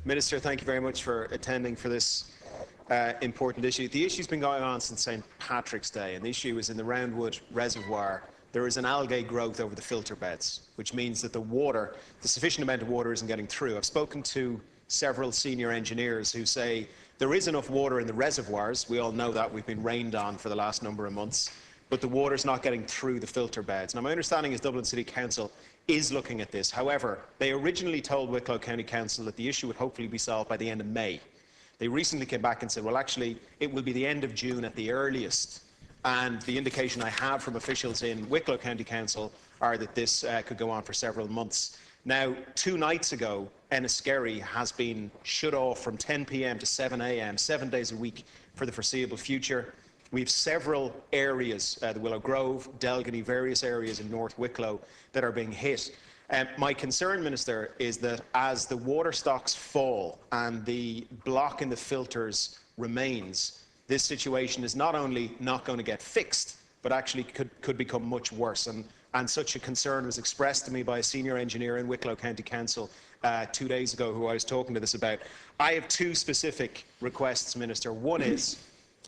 Minister, thank you very much for attending for this important issue. The issue's been going on since St Patrick's Day, and the issue is in the Roundwood Reservoir. There is an algae growth over the filter beds, which means that the sufficient amount of water isn't getting through. I've spoken to several senior engineers who say there is enough water in the reservoirs. We all know that. We've been rained on for the last number of months. But the water's not getting through the filter beds. Now, my understanding is Dublin City Council is looking at this. However, they originally told Wicklow County Council that the issue would hopefully be solved by the end of May. They recently came back and said, well, actually, it will be the end of June at the earliest. And the indication I have from officials in Wicklow County Council are that this could go on for several months. Now, 2 nights ago, Enniskerry has been shut off from 10 p.m. to 7 a.m., 7 days a week for the foreseeable future. We have several areas, the Willow Grove, Delgany, various areas in North Wicklow that are being hit. My concern, Minister, is that as the water stocks fall and the block in the filters remains, this situation is not only not going to get fixed, but actually could become much worse. And such a concern was expressed to me by a senior engineer in Wicklow County Council 2 days ago who I was talking to this about. I have 2 specific requests, Minister. One is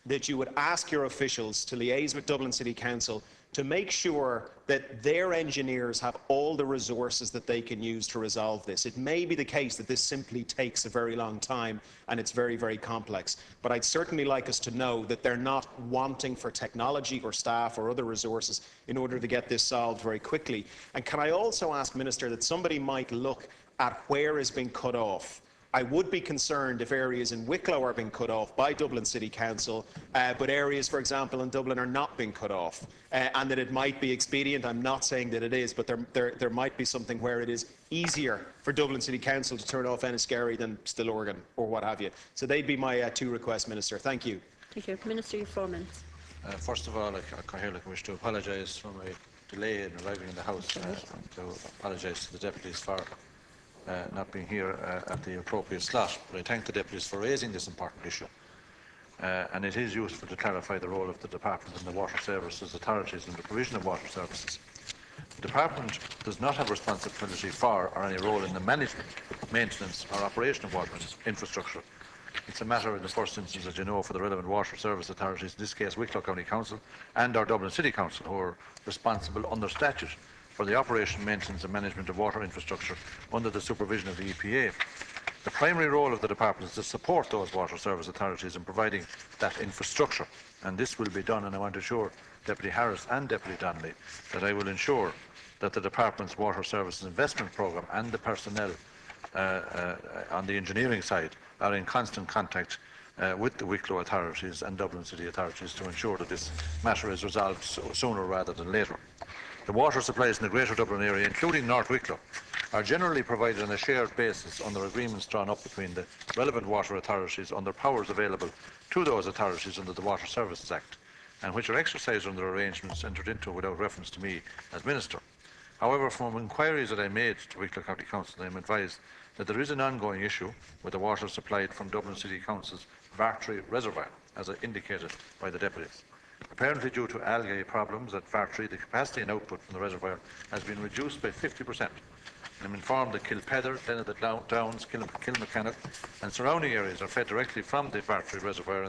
that you would ask your officials to liaise with Dublin City Council to make sure that their engineers have all the resources that they can use to resolve this. It may be the case that this simply takes a very long time and it's very, very complex, but I'd certainly like us to know that they're not wanting for technology or staff or other resources in order to get this solved very quickly. And can I also ask, Minister, that somebody might look at where is being cut off? I would be concerned if areas in Wicklow are being cut off by Dublin City Council, but areas, for example, in Dublin are not being cut off, and that it might be expedient. I'm not saying that it is, but there might be something where it is easier for Dublin City Council to turn off Enniskerry than Stillorgan or what have you. So they'd be my 2 requests, Minister. Thank you. Thank you. Minister, you 4 minutes. First of all, I wish to apologise for my delay in arriving in the House, to apologise to the deputies for not being here at the appropriate slot, but I thank the deputies for raising this important issue. And it is useful to clarify the role of the Department and the Water Services Authorities in the provision of water services. The Department does not have responsibility for or any role in the management, maintenance or operation of water infrastructure. It's a matter in the first instance, as you know, for the relevant water service authorities, in this case Wicklow County Council and our Dublin City Council, who are responsible under statute for the operation, maintenance and management of water infrastructure under the supervision of the EPA. The primary role of the Department is to support those water service authorities in providing that infrastructure, and this will be done, and I want to assure Deputy Harris and Deputy Donnelly that I will ensure that the Department's water services investment programme and the personnel on the engineering side are in constant contact with the Wicklow authorities and Dublin City authorities to ensure that this matter is resolved sooner rather than later. The water supplies in the Greater Dublin area, including North Wicklow, are generally provided on a shared basis under agreements drawn up between the relevant water authorities under powers available to those authorities under the Water Services Act, and which are exercised under arrangements entered into without reference to me as Minister. However, from inquiries that I made to Wicklow County Council, I am advised that there is an ongoing issue with the water supplied from Dublin City Council's Vartree Reservoir, as indicated by the deputies. Apparently, due to algae problems at Vartree, the capacity and output from the reservoir has been reduced by 50%. I'm informed that Kilpether, then at the Downs, Kilmacannach and surrounding areas are fed directly from the Vartree Reservoir,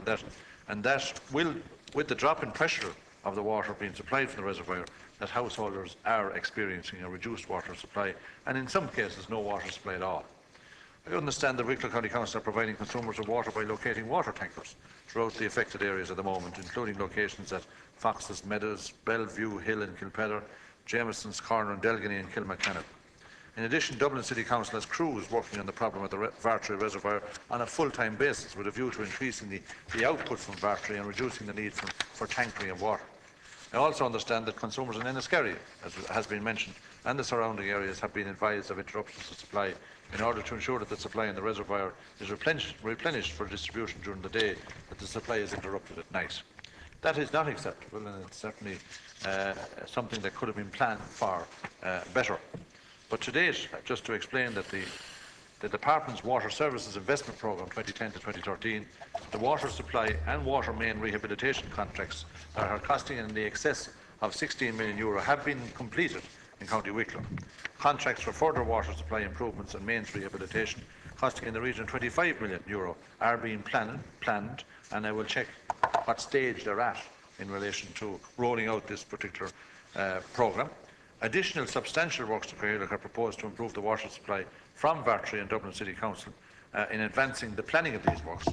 and that will, with the drop in pressure of the water being supplied from the reservoir, that householders are experiencing a reduced water supply, and in some cases no water supply at all. I understand that Wicklow County Council are providing consumers with water by locating water tankers throughout the affected areas at the moment, including locations at Foxes, Meadows, Bellevue Hill and Kilpether, Jameson's Corner and Delgany and Kilmacannach. In addition, Dublin City Council has crews working on the problem at the Vartree Reservoir on a full-time basis with a view to increasing the output from Vartree and reducing the need for tankering of water. I also understand that consumers in Enniskerry, as has been mentioned, and the surrounding areas have been advised of interruptions to supply in order to ensure that the supply in the reservoir is replenished for distribution during the day, that the supply is interrupted at night. That is not acceptable, and it's certainly something that could have been planned for better. But to date, just to explain that the Department's Water Services Investment Programme 2010 to 2013, the water supply and water main rehabilitation contracts that are costing in the excess of €16 million have been completed in County Wicklow. Contracts for further water supply improvements and mains rehabilitation costing in the region of €25 million are being planned, and I will check what stage they're at in relation to rolling out this particular programme. Additional substantial works to Cathaoirleach are proposed to improve the water supply from Vartry and Dublin City Council in advancing the planning of these works.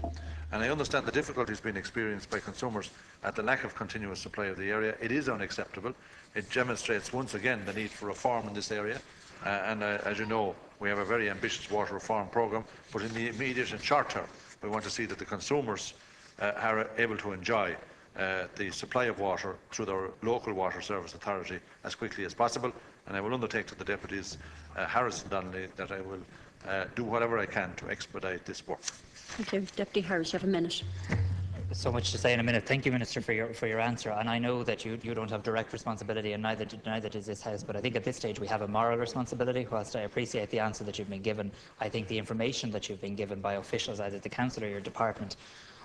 And I understand the difficulties being experienced by consumers at the lack of continuous supply of the area. It is unacceptable. It demonstrates once again the need for reform in this area. As you know, we have a very ambitious water reform programme, but in the immediate and short term, we want to see that the consumers are able to enjoy the supply of water through their local water service authority as quickly as possible. And I will undertake to the deputies Harris and Donnelly that I will do whatever I can to expedite this work. Thank you. Deputy Harris, you have a minute. So much to say in a minute. Thank you, Minister, for your answer. And I know that you don't have direct responsibility, and neither does this House. But I think at this stage we have a moral responsibility. Whilst I appreciate the answer that you've been given, I think the information that you've been given by officials, either the council or your department,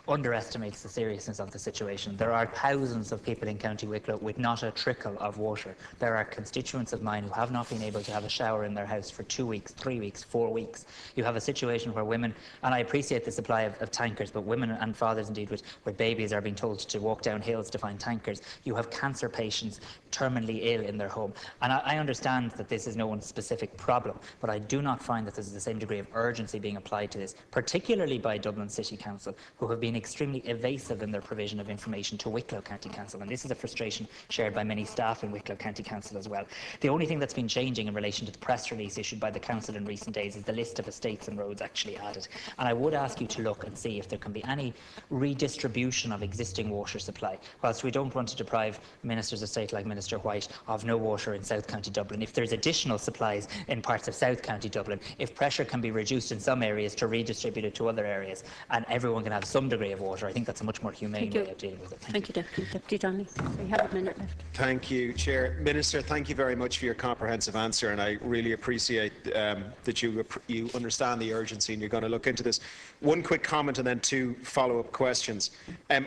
underestimates the seriousness of the situation. There are thousands of people in County Wicklow with not a trickle of water. There are constituents of mine who have not been able to have a shower in their house for 2 weeks, 3 weeks, 4 weeks. You have a situation where women, and I appreciate the supply of tankers, but women and fathers indeed with babies are being told to walk down hills to find tankers. You have cancer patients terminally ill in their home. And I understand that this is no one's specific problem, but I do not find that there's the same degree of urgency being applied to this, particularly by Dublin City Council, who have been extremely evasive in their provision of information to Wicklow County Council, and this is a frustration shared by many staff in Wicklow County Council as well. The only thing that's been changing in relation to the press release issued by the Council in recent days is the list of estates and roads actually added. And I would ask you to look and see if there can be any redistribution of existing water supply. Whilst we don't want to deprive ministers of state like Minister White of no water in South County Dublin, if there's additional supplies in parts of South County Dublin, if pressure can be reduced in some areas to redistribute it to other areas, and everyone can have some degree of water, I think that's a much more humane way of dealing with it. Thank you. Deputy Donnelly. You have a minute left. Thank you, Chair. Minister, thank you very much for your comprehensive answer, and I really appreciate that you understand the urgency and you're going to look into this. One quick comment and then 2 follow-up questions.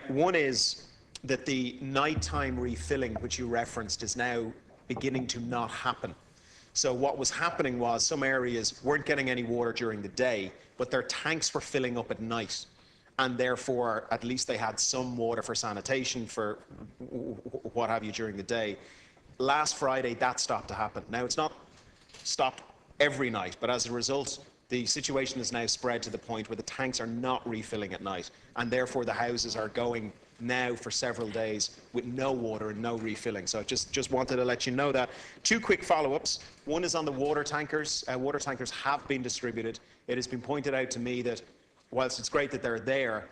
One is that the nighttime refilling, which you referenced, is now beginning to not happen. So what was happening was some areas weren't getting any water during the day, but their tanks were filling up at night. And therefore, at least they had some water for sanitation, for what have you, during the day. Last Friday, that stopped to happen. Now, it's not stopped every night, but as a result, the situation has now spread to the point where the tanks are not refilling at night, and therefore the houses are going now for several days with no water and no refilling. So I just wanted to let you know that. 2 quick follow-ups. One is on the water tankers. Water tankers have been distributed. It has been pointed out to me that whilst it's great that they're there,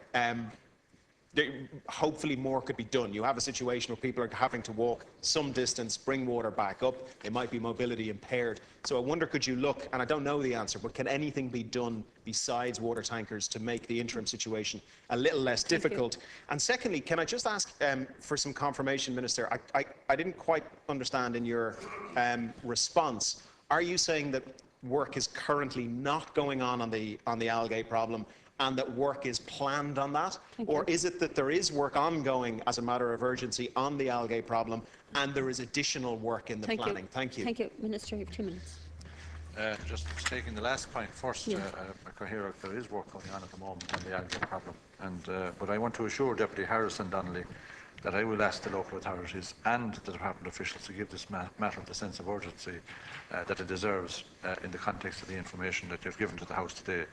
hopefully more could be done. You have a situation where people are having to walk some distance, bring water back up. They might be mobility impaired. So I wonder, could you look, and I don't know the answer, but can anything be done besides water tankers to make the interim situation a little less difficult? And secondly, can I just ask for some confirmation, Minister? I didn't quite understand in your response. Are you saying that work is currently not going on the algae problem, and that work is planned on that? Or is it that there is work ongoing as a matter of urgency on the algae problem and there is additional work in the planning? Thank you. Thank you. Minister, you have 2 minutes. Just taking the last point first, there is work going on at the moment on the algae problem. But I want to assure Deputy Harris and Donnelly that I will ask the local authorities and the department officials to give this matter the sense of urgency that it deserves in the context of the information that you've given to the House today.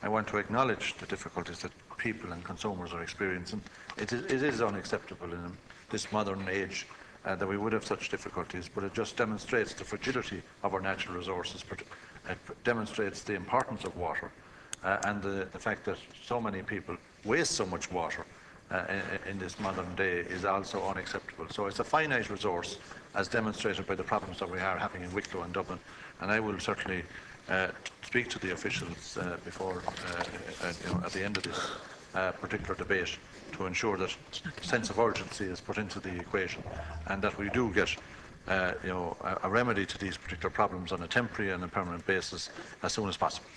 I want to acknowledge the difficulties that people and consumers are experiencing. It is unacceptable in this modern age that we would have such difficulties, but it just demonstrates the fragility of our natural resources. It demonstrates the importance of water and the fact that so many people waste so much water in this modern day is also unacceptable. So it's a finite resource, as demonstrated by the problems that we are having in Wicklow and Dublin, and I will certainly speak to the officials before at the end of this particular debate to ensure that sense of urgency is put into the equation and that we do get a remedy to these particular problems on a temporary and a permanent basis as soon as possible.